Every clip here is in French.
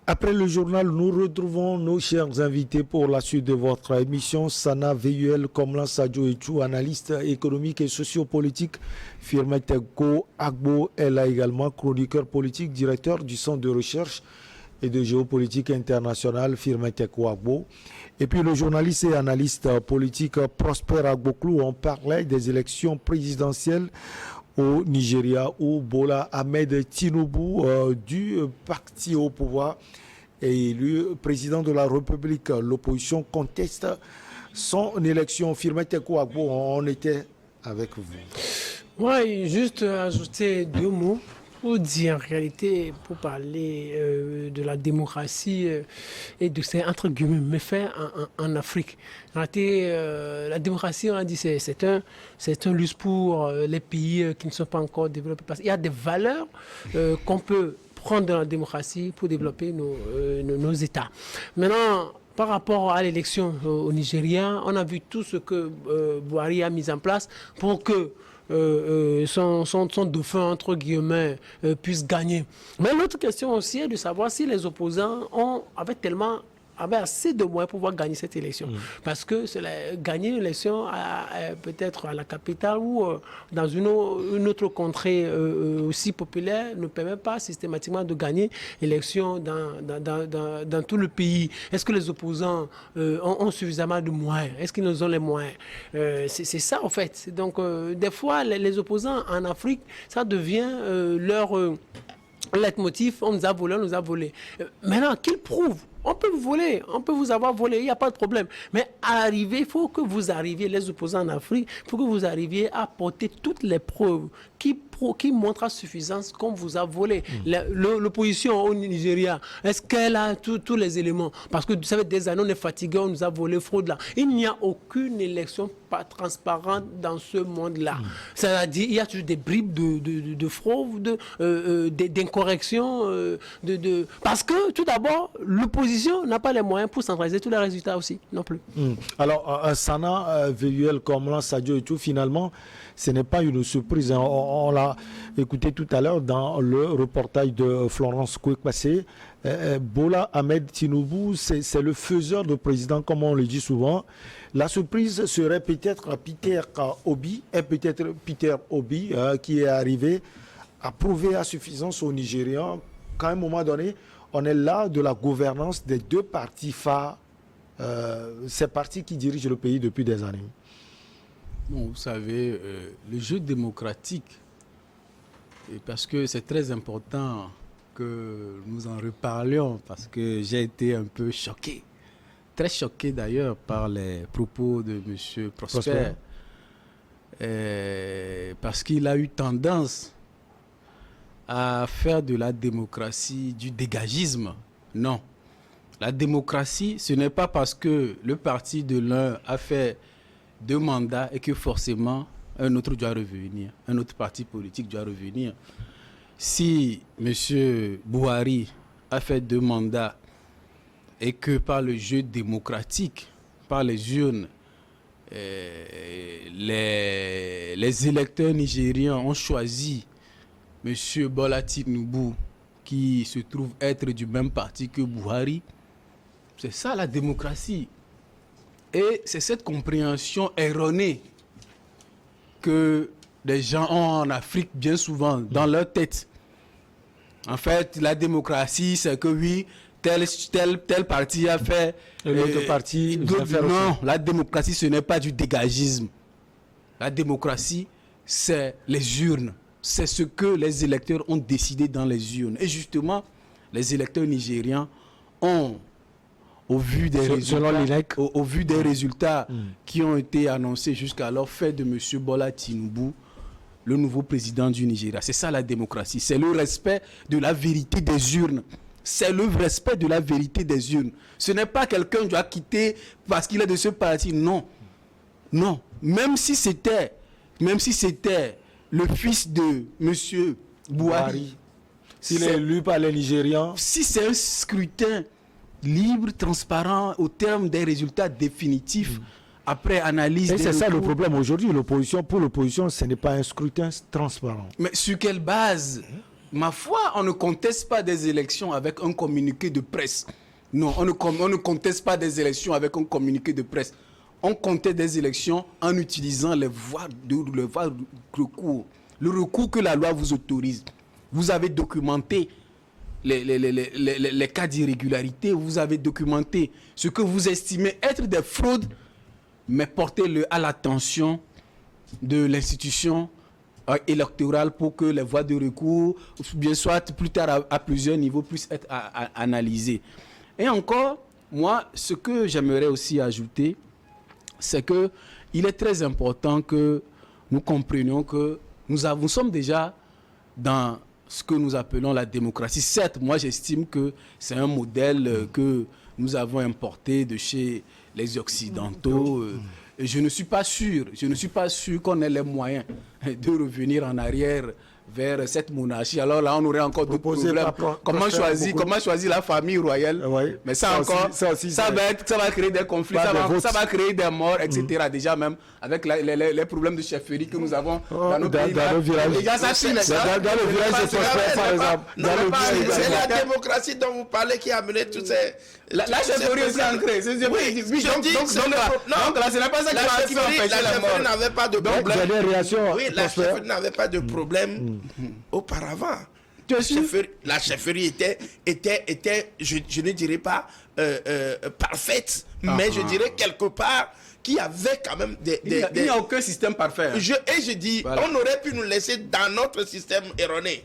Après le journal, nous retrouvons nos chers invités pour la suite de votre émission. Sana VUL, Komlan Sadio Etou, analyste économique et sociopolitique. Firmeteko Agbo, elle a également chroniqueur politique, directeur du Centre de recherche et de géopolitique internationale, Firmeteko Agbo. Et puis le journaliste et analyste politique Prosper Agboklou, on parlait des élections présidentielles au Nigeria où Bola Ahmed Tinubu du parti au pouvoir est élu président de la République. L'opposition conteste son élection. Firmeteko Agbo, on était avec vous. Oui, juste ajouter deux mots pour dire en réalité, pour parler de la démocratie et de ces entre guillemets méfaits en Afrique. En réalité, la démocratie, on a dit, c'est un luxe pour les pays qui ne sont pas encore développés. Parce qu'il y a des valeurs qu'on peut prendre dans la démocratie pour développer nos États. Maintenant, par rapport à l'élection au Nigeria, on a vu tout ce que Buhari a mis en place pour que son dauphin, entre guillemets, puisse gagner. Mais l'autre question aussi est de savoir si les opposants avaient assez de moyens pour pouvoir gagner cette élection. Parce que gagner une élection peut-être à la capitale ou dans une autre contrée aussi populaire ne permet pas systématiquement de gagner l'élection dans tout le pays. Est-ce que les opposants ont suffisamment de moyens? Est-ce qu'ils nous ont les moyens? C'est ça en fait. Donc des fois les opposants en Afrique, ça devient leur leitmotiv. On nous a volé, on nous a volé. Maintenant qu'ils prouvent. On peut vous voler, on peut vous avoir volé, il n'y a pas de problème. Mais il faut que vous arriviez, les opposants en Afrique, il faut que vous arriviez à apporter toutes les preuves qui montrent à suffisance qu'on vous a volé. L'opposition au Nigeria, est-ce qu'elle a tous les éléments? Parce que vous savez, des années, on est fatigué, on nous a volé, fraude là. Il n'y a aucune élection pas transparente dans ce monde-là. C'est-à-dire, il y a toujours des bribes de fraude, d'incorrection, parce que tout d'abord, l'opposition n'a pas les moyens pour centraliser tous les résultats aussi, non plus. Alors, Sana, VUL, Komlan Sadio et tout, finalement, ce n'est pas une surprise. On l'a écouté tout à l'heure dans le reportage de Florence Kwekpassé. Bola Ahmed Tinubu, c'est le faiseur de président, comme on le dit souvent. La surprise serait peut-être Peter Obi, qui est arrivé à prouver à suffisance aux Nigérians qu'à un moment donné, on est là de la gouvernance des deux partis phares, ces partis qui dirigent le pays depuis des années. Bon, vous savez, le jeu démocratique, et parce que c'est très important que nous en reparlions, parce que j'ai été un peu choqué, très choqué d'ailleurs par les propos de M. Prosper. Parce qu'il a eu tendance à faire de la démocratie du dégagisme. Non. La démocratie, ce n'est pas parce que le parti de l'un a fait 2 mandats et que forcément un autre doit revenir, un autre parti politique doit revenir. Si M. Buhari a fait 2 mandats et que par le jeu démocratique, par les urnes, les électeurs nigériens ont choisi M. Bola Tinubu, qui se trouve être du même parti que Buhari, c'est ça la démocratie. Et c'est cette compréhension erronée que les gens ont en Afrique bien souvent dans leur tête. En fait, la démocratie, c'est que oui, tel parti a fait... l'autre parti... Non, la démocratie, ce n'est pas du dégagisme. La démocratie, c'est les urnes. C'est ce que les électeurs ont décidé dans les urnes. Et justement, les électeurs nigériens ont, au vu des résultats qui ont été annoncés jusqu'alors, fait de M. Bola Tinubu le nouveau président du Nigeria. C'est ça la démocratie. C'est le respect de la vérité des urnes. C'est le respect de la vérité des urnes. Ce n'est pas quelqu'un qui doit quitter parce qu'il est de ce parti. Non. Non. Même si c'était le fils de M. Buhari. S'il est élu par les Nigérians. Si c'est un scrutin libre, transparent, au terme des résultats définitifs, après analyse... Et c'est ça le problème aujourd'hui. Pour l'opposition, ce n'est pas un scrutin transparent. Mais sur quelle base? Ma foi, on ne conteste pas des élections avec un communiqué de presse. Non, on ne conteste pas des élections avec un communiqué de presse. On conteste des élections en utilisant les voies de recours. Le recours que la loi vous autorise. Vous avez documenté les cas d'irrégularité, vous avez documenté ce que vous estimez être des fraudes, mais portez-le à l'attention de l'institution électorale pour que les voies de recours, bien soit plus tard à plusieurs niveaux, puissent être analysées. Et encore, moi, ce que j'aimerais aussi ajouter, c'est qu'il est très important que nous comprenions que nous sommes déjà dans ce que nous appelons la démocratie. Certes, moi j'estime que c'est un modèle que nous avons importé de chez les Occidentaux. Et je ne suis pas sûr qu'on ait les moyens de revenir en arrière vers cette monarchie. Alors là, on aurait encore d'autres problèmes. Comment choisir la famille royale? Mais ça va créer des conflits, ça va créer des morts, etc. Déjà même, avec les problèmes de chefferie que nous avons dans nos pays. Dans le village. Dans le village de Prosper, par exemple. C'est la démocratie dont vous parlez qui a mené tous ces... La chefferie aussi ancrée. Donc là, ce n'est pas ça qui va empêcher la mort. La chefferie n'avait pas de problème. Oui, la chefferie n'avait pas de problème auparavant. La chefferie était je ne dirais pas parfaite, mais je dirais quelque part qu'il y avait quand même il n'y a aucun système parfait. Et je dis, voilà. On aurait pu nous laisser dans notre système erroné.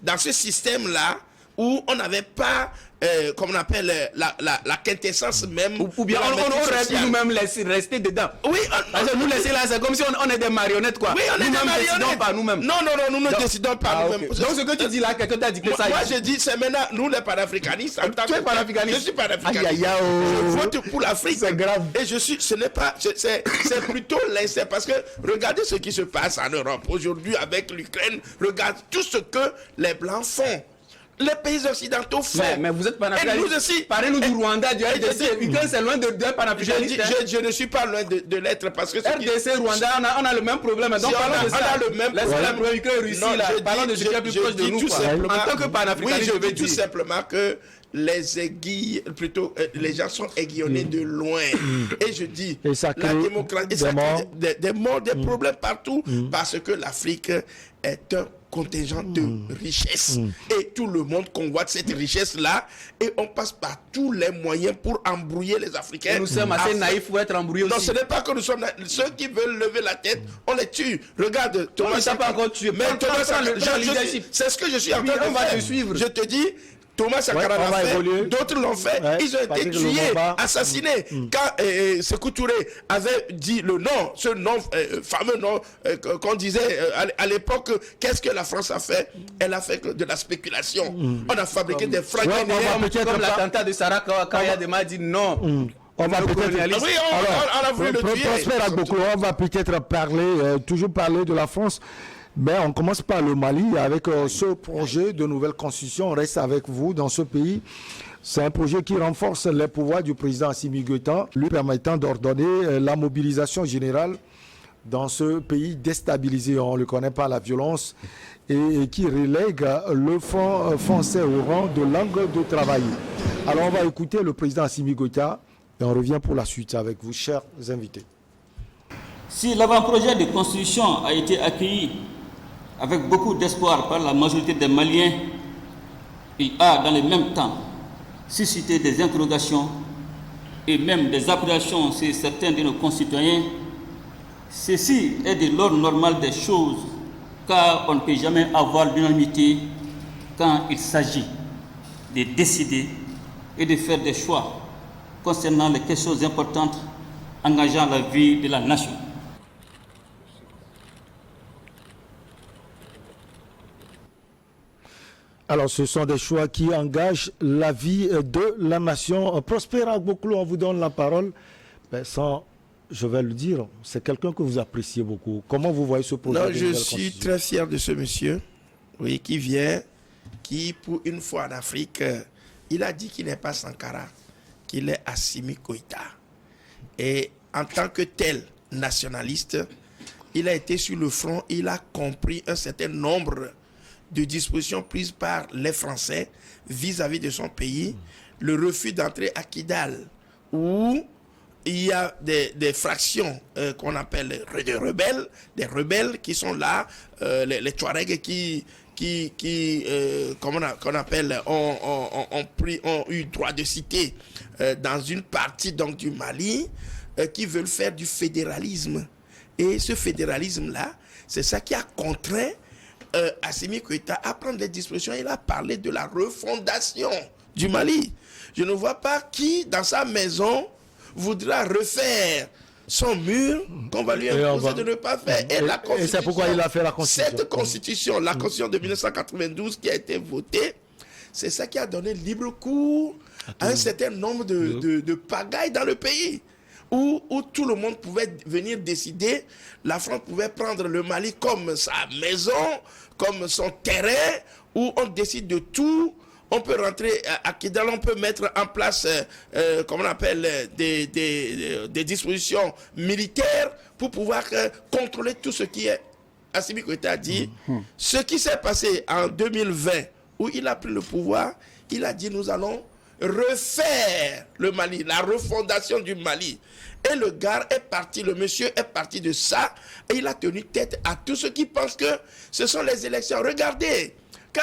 Dans ce système-là, où on n'avait pas, comme on appelle, la quintessence même. Ou bien on aurait pu nous-mêmes rester dedans. Oui, parce que nous laisser là, c'est comme si on est des marionnettes, quoi. Oui, on est des marionnettes. Nous décidons pas nous-mêmes. Non, nous ne décidons pas nous-mêmes. Okay. Donc ce que tu dis là, quelqu'un t'a dit que ça. Moi, je dis, c'est maintenant, nous les panafricanistes. Tu es panafricaniste? Je suis panafricaniste. Je vote pour l'Afrique. C'est grave. Et ce n'est pas, c'est plutôt l'instinct. Parce que regardez ce qui se passe en Europe aujourd'hui avec l'Ukraine. Regarde tout ce que les Blancs font. Les pays occidentaux font. Mais vous êtes panafricaniste. Nous aussi. Parlez-nous du Rwanda, du RDC. L'Ukraine, c'est loin d'être panafricaniste. Je ne suis pas loin de l'être parce que... RDC, Rwanda, on a le même problème. Donc parlons de ça. On a le même problème. Ukraine, Russie, là. Parlons de ce qui est plus proche de nous. En tant que panafricaniste, je veux tout simplement que les aiguilles, plutôt, les gens sont aiguillonnés de loin. Et je dis, la démocratie, des morts, des problèmes partout, parce que l'Afrique est un contingent de richesse. Et tout le monde convoite cette richesse-là et on passe par tous les moyens pour embrouiller les Africains. Et nous sommes assez naïfs pour être embrouillés aussi. Non, ce n'est pas que nous sommes naïfs. Ceux qui veulent lever la tête, on les tue. Regarde, Thomas Sankara. Pas encore tué. Mais Thomas Sankara, c'est ce que je suis en train de faire. Je te dis, Thomas Sankara l'a fait, d'autres l'ont fait, ils ont été tués, assassinés. Quand Sékou Touré avait dit le nom, ce nom, fameux nom qu'on disait à l'époque, qu'est-ce que la France a fait? Elle a fait de la spéculation. On a fabriqué des francs. Comme l'attentat de Sarah Kaya Dema dit non. On va peut-être... Oui, on a voulu le tuer. Prosper Agboklo, on va peut-être toujours parler de la France. Ben, on commence par le Mali avec ce projet de nouvelle constitution. On reste avec vous dans ce pays. C'est un projet qui renforce les pouvoirs du président Assimi Goïta, lui permettant d'ordonner la mobilisation générale dans ce pays déstabilisé. On ne le connaît pas, la violence, et qui relègue le français au rang de langue de travail. Alors on va écouter le président Assimi Goïta et on revient pour la suite avec vous, chers invités. Si l'avant-projet de constitution a été accueilli avec beaucoup d'espoir par la majorité des Maliens, il a dans le même temps suscité des interrogations et même des appréhensions chez certains de nos concitoyens. Ceci est de l'ordre normal des choses, car on ne peut jamais avoir l'unanimité quand il s'agit de décider et de faire des choix concernant les questions importantes engageant la vie de la nation. Alors, ce sont des choix qui engagent la vie de la nation. Prosper Agboklo, on vous donne la parole. Ben, je vais le dire, c'est quelqu'un que vous appréciez beaucoup. Comment vous voyez ce projet? Non, je suis très fier de ce monsieur, oui, qui vient, qui, pour une fois en Afrique, il a dit qu'il n'est pas Sankara, qu'il est Assimi Goïta. Et en tant que tel nationaliste, il a été sur le front, il a compris un certain nombre de dispositions prises par les Français vis-à-vis de son pays, le refus d'entrer à Kidal, où il y a des fractions qu'on appelle des rebelles qui sont là, les Touaregs ont eu droit de cité dans une partie donc du Mali, qui veulent faire du fédéralisme. Et ce fédéralisme-là, c'est ça qui a contraint Assimi Goïta à prendre des dispositions. Il a parlé de la refondation du Mali. Je ne vois pas qui, dans sa maison, voudra refaire son mur qu'on va lui imposer de ne pas faire. Et c'est pourquoi il a fait la Constitution. Cette Constitution, la Constitution de 1992 qui a été votée, c'est ça qui a donné libre cours à un certain nombre de pagailles dans le pays. Où tout le monde pouvait venir décider, la France pouvait prendre le Mali comme sa maison, comme son terrain, où on décide de tout. On peut rentrer à Kidal, on peut mettre en place, comment on appelle, des dispositions militaires pour pouvoir contrôler tout ce qui est. Assimi Goïta a dit, ce qui s'est passé en 2020, où il a pris le pouvoir, il a dit, nous allons refaire le Mali, la refondation du Mali. Et le gars est parti, le monsieur est parti de ça, et il a tenu tête à tous ceux qui pensent que ce sont les élections. Regardez, quand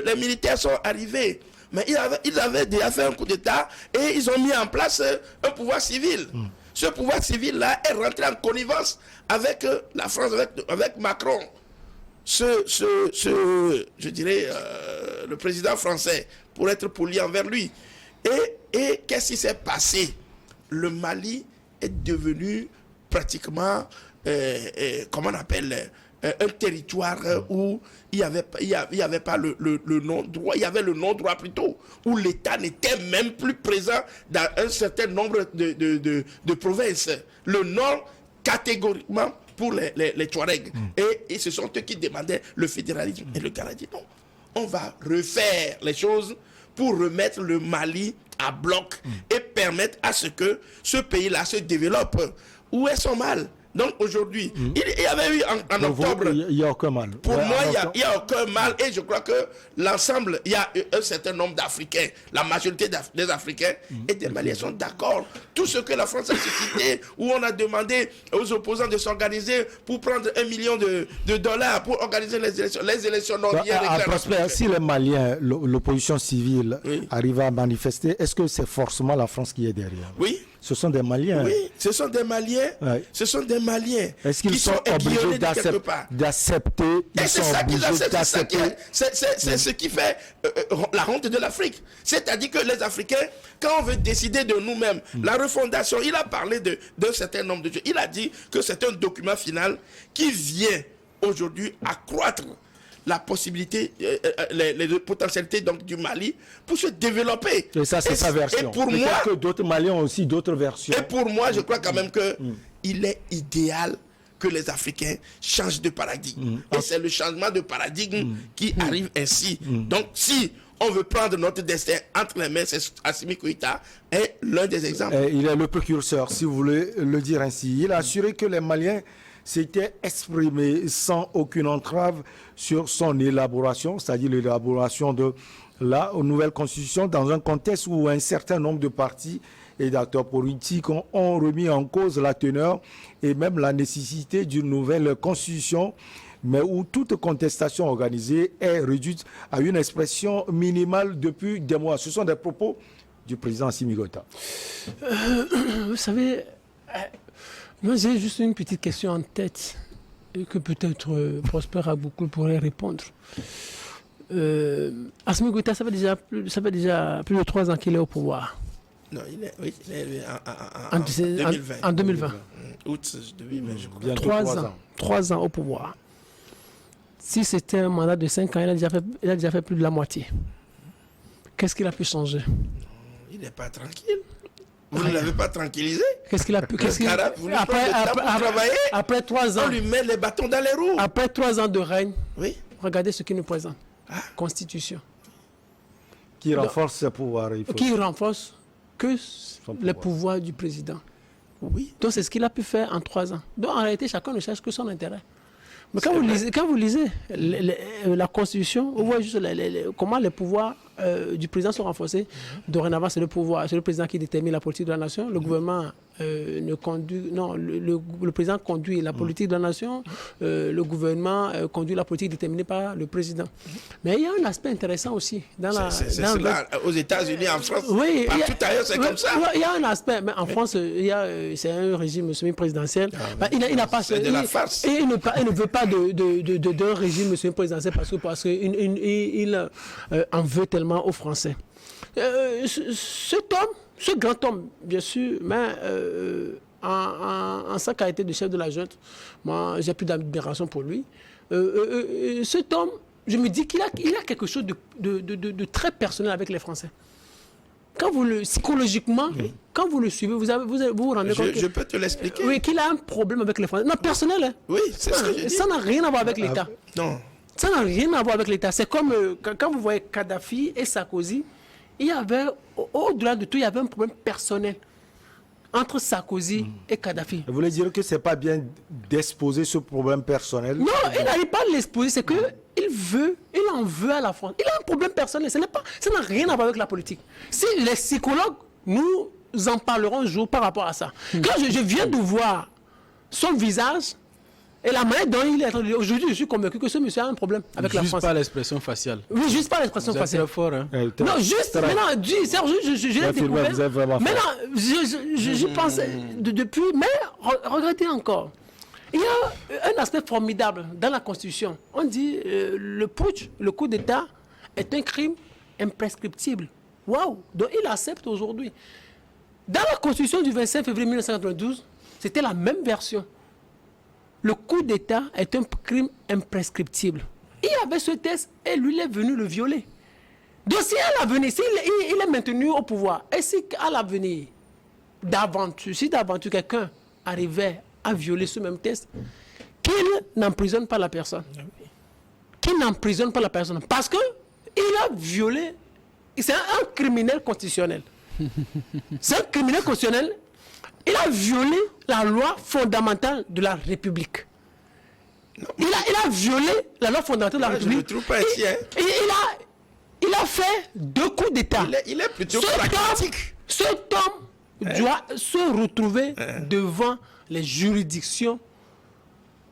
les militaires sont arrivés, mais ils avaient déjà fait un coup d'État et ils ont mis en place un pouvoir civil. Ce pouvoir civil-là est rentré en connivence avec la France, avec Macron. Je dirais, le président français, pour être poli envers lui. Et qu'est-ce qui s'est passé? Le Mali est devenu pratiquement, comment on appelle, un territoire où il n'y avait pas le non-droit, il y avait le non-droit plutôt, où l'État n'était même plus présent dans un certain nombre de provinces. Le Nord, catégoriquement, pour les Touaregs. Et ce sont eux qui demandaient le fédéralisme. Et le gars a dit non, on va refaire les choses pour remettre le Mali à bloc et permettre à ce que ce pays-là se développe. Où est son mal? Donc aujourd'hui, il y avait eu en octobre... Il n'y a aucun mal. Pour moi, il n'y a aucun mal. Et je crois que l'ensemble, il y a un certain nombre d'Africains, la majorité des Africains et des Maliens sont d'accord. Tout ce que la France a suscité, où on a demandé aux opposants de s'organiser pour prendre $1 million pour organiser les élections n'ont rien déclaré. Si les Maliens, l'opposition civile, arrive à manifester, est-ce que c'est forcément la France qui est derrière? Oui. Ce sont des Maliens. Oui, ce sont des Maliens. Ouais. Ce sont des Maliens. Est-ce qu'ils sont obligés d'accepter? Et c'est ça qu'ils acceptent. C'est ce qui fait la honte de l'Afrique. C'est-à-dire que les Africains, quand on veut décider de nous-mêmes, la refondation, il a parlé d'un certain nombre de choses. Il a dit que c'est un document final qui vient aujourd'hui accroître la possibilité, les potentialités donc, du Mali pour se développer. Et ça, c'est sa version. Et pour moi, que d'autres Maliens ont aussi d'autres versions. Et pour moi, je crois quand même que il est idéal que les Africains changent de paradigme. Et c'est le changement de paradigme qui arrive ainsi. Donc, si on veut prendre notre destin entre les mains, c'est Assimi Goïta est l'un des exemples. Il est le précurseur, si vous voulez le dire ainsi. Il a assuré que les Maliens s'était exprimé sans aucune entrave sur son élaboration, c'est-à-dire l'élaboration de la nouvelle constitution dans un contexte où un certain nombre de partis et d'acteurs politiques ont remis en cause la teneur et même la nécessité d'une nouvelle constitution, mais où toute contestation organisée est réduite à une expression minimale depuis des mois. Ce sont des propos du président Assimi Goïta. Vous savez... Moi, j'ai juste une petite question en tête et que peut-être Prosper Aboukul pourrait répondre. Assimi Goïta, ça fait déjà plus de 3 ans qu'il est au pouvoir. Non, il est en 2020. En 2020. Août 2020, je crois. 3 ans au pouvoir. Si c'était un mandat de 5 ans, il a déjà fait plus de la moitié. Qu'est-ce qu'il a pu changer? Il n'est pas tranquille. Vous ne l'avez pas tranquillisé? Qu'est-ce qu'il a pu après 3 ans, on lui met les bâtons dans les roues. Après 3 ans de règne, oui. Regardez ce qu'il nous présente. Constitution. Qui renforce ses pouvoirs. Qui renforce que les pouvoirs du président. Oui. Donc c'est ce qu'il a pu faire en 3 ans. Donc en réalité, chacun ne cherche que son intérêt. Mais quand vous lisez la Constitution, vous voyez juste comment les pouvoirs du président sont renforcés. Dorénavant, c'est le président qui détermine la politique de la nation. Le gouvernement le président conduit la politique de la nation. Le gouvernement conduit la politique déterminée par le président. Mais il y a un aspect intéressant aussi. Aux États-Unis, en France, oui, partout ailleurs, c'est comme ça. Il y a un aspect. Mais en France, c'est un régime semi-présidentiel. Il n'a pas... C'est de la farce. Et il ne veut pas d'un régime semi-présidentiel parce qu'il en veut tellement aux Français. Ce grand homme, bien sûr, mais en sa qualité de chef de la junte, moi, j'ai plus d'admiration pour lui. Cet homme, je me dis qu'il a quelque chose de très personnel avec les Français. Psychologiquement, quand vous le suivez, vous vous rendez compte. Je peux te l'expliquer. Oui, qu'il a un problème avec les Français. Non, personnel. Hein. Oui, c'est ce que je dis. Ça n'a rien à voir avec l'État. Non. Ça n'a rien à voir avec l'État. C'est comme quand vous voyez Kadhafi et Sarkozy, il y avait, au-delà de tout, il y avait un problème personnel entre Sarkozy et Kadhafi. Vous voulez dire que ce n'est pas bien d'exposer ce problème personnel? Non, il n'arrive pas à l'exposer. C'est qu'il en veut à la France. Il a un problème personnel. Ça n'a rien à voir avec la politique. Si les psychologues, nous en parlerons un jour par rapport à ça. Quand je viens de voir son visage, et la manière dont il est aujourd'hui, je suis convaincu que ce monsieur a un problème avec la France. Juste pas l'expression faciale. Oui, juste pas l'expression faciale. C'est fort, hein. Non, juste, maintenant, Serge, je l'ai découvert. Maintenant, j'y pense depuis, mais regardez encore. Il y a un aspect formidable dans la Constitution. On dit le putsch, le coup d'État, est un crime imprescriptible. Waouh! Donc il accepte aujourd'hui. Dans la Constitution du 25 février 1992, c'était la même version. Le coup d'État est un crime imprescriptible. Il y avait ce texte et lui, il est venu le violer. Donc si à l'avenir, il est maintenu au pouvoir, et si à l'avenir, si d'aventure quelqu'un arrivait à violer ce même texte, qu'il n'emprisonne pas la personne. Qu'il n'emprisonne pas la personne. Parce qu'il a violé, c'est un criminel constitutionnel. C'est un criminel constitutionnel. Il a violé la loi fondamentale de la République. Il a violé la loi fondamentale de la République. Je ne trouve pas ici, hein. Il a fait 2 coups d'État. Il est plutôt pragmatique. Cet homme doit se retrouver devant les juridictions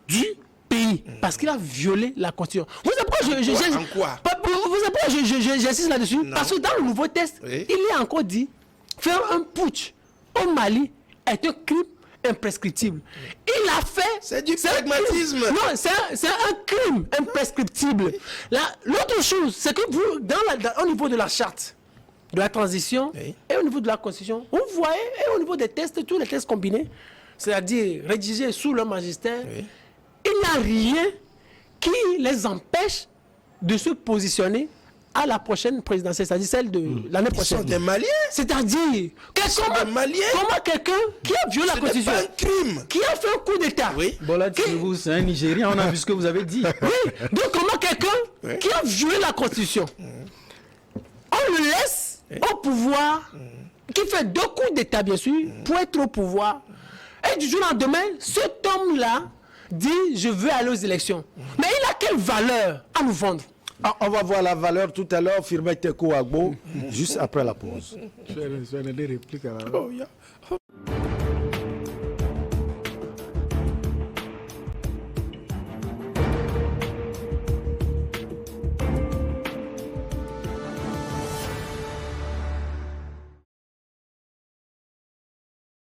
du pays. Parce qu'il a violé la Constitution. Vous savez pourquoi j'insiste là-dessus? Parce que dans le nouveau texte, il est encore dit faire un putsch au Mali est un crime imprescriptible. Il a fait... C'est du pragmatisme. Non, c'est un crime imprescriptible. L'autre chose, c'est que vous, au niveau de la charte de la transition et au niveau de la Constitution, vous voyez, et au niveau des tests, tous les tests combinés, c'est-à-dire rédigés sous le magistère, il n'y a rien qui les empêche de se positionner à la prochaine présidentielle, c'est-à-dire celle de l'année prochaine. Ils sont des Maliens. C'est-à-dire, comment quelqu'un qui a violé la Constitution, pas un crime, qui a fait un coup d'État, bon là, c'est un Nigérien, on a vu ce que vous avez dit. Oui, donc comment quelqu'un qui a violé la Constitution, on le laisse au pouvoir, qui fait 2 coups d'État, bien sûr, pour être au pouvoir, et du jour au lendemain, cet homme-là dit, je veux aller aux élections. Mais il a quelle valeur à nous vendre? On va voir la valeur tout à l'heure, Firmin Tekou Agbo, juste après la pause. Je vais des répliques à la...